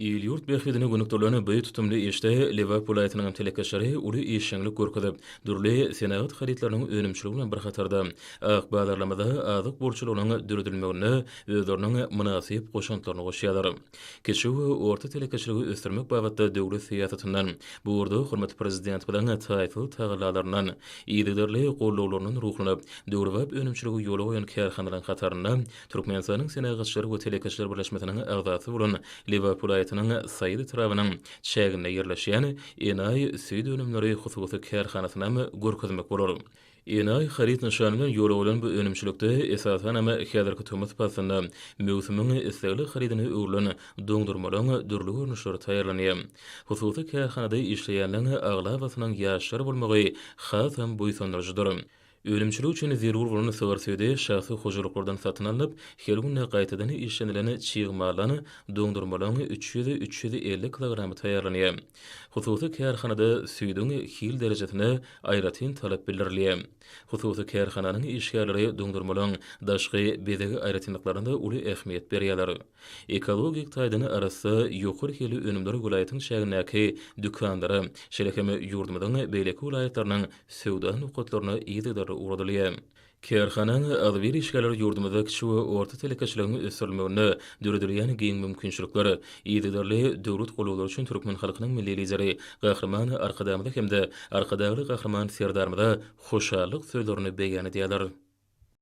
Yurt behidini gönükdörlerine büyü tutumlu işte Liverpool ayetinin telekaşları ulu işşenlik görkezip durly senagat haritlarynyň önümçüligi bilen bir hatarda bazarlamada azyk borçlulygynyň dürdülmegine özleriniň munasyp goşantlaryny goşýarlar. Keçi orta telekaçylygy ösdürmek babatda döwlet siýasatyndan bu urda hormat prezident bilen taýyfy tagalarlaryndan ýygyderli gollawlarynyň ruhuny döwrewap önümçüligi ýola goýan kärhanalaryň hatarynda Türkmenistanyň senagatçylary we telekaçylar birleşmesiniň agzasy bolan Liverpool ayetinin sayılı tarafının çäginde yerleşýän Enay süýd önümleri hususy kärhanasyna görkezmek bolar. Enay harit nişanyny ýola bolan bu önümçilikde esasan ama häzirki tömüs pasynda mewsimiň islegli haritini öwrülen doňdurmalyň dürli görnüşleri taýýarlanýar. Hususy kärhanada işleýänleriň aglabasynyň ýaşary bolmagy has hem buýsandyrjydyr. Ölümçülük üçin zerur bolan söwürsüde şahsy hojalyklardan satyn alyp, her günde gaýtadan işlenileni çyğmalany doňdurmalyň 300-350 kilogramy taýýarlanýar. Hususy kärhanada süýdüň hil derejesine aýratyn talap bildirilýär. Hususy kärhananyň işgärleri doňdurmalyň daşky bezegi aýratynlyklarynda uly ähmiýet berýärler. Ekologik taýdany arasy ýokary hili önümleri golaýatyň şägindäki dükandary, şerekeme ýurdumyň beýleki vilayatlarynyň sowda nukatlaryna ýygydyr uğradylýar. Kärhanany azbir işgärleri ýurdumyzda kiçi we orta telekaçylygyň ösürülmegine döredilýän giň mümkinçilikleri ýygyderli döwlet golawlary üçin türkmen halkynyň milli lideri gahrman arkadamda hemde arkadagy gahrman serdarmyda hoşallyk söýlerini beýan edýärler.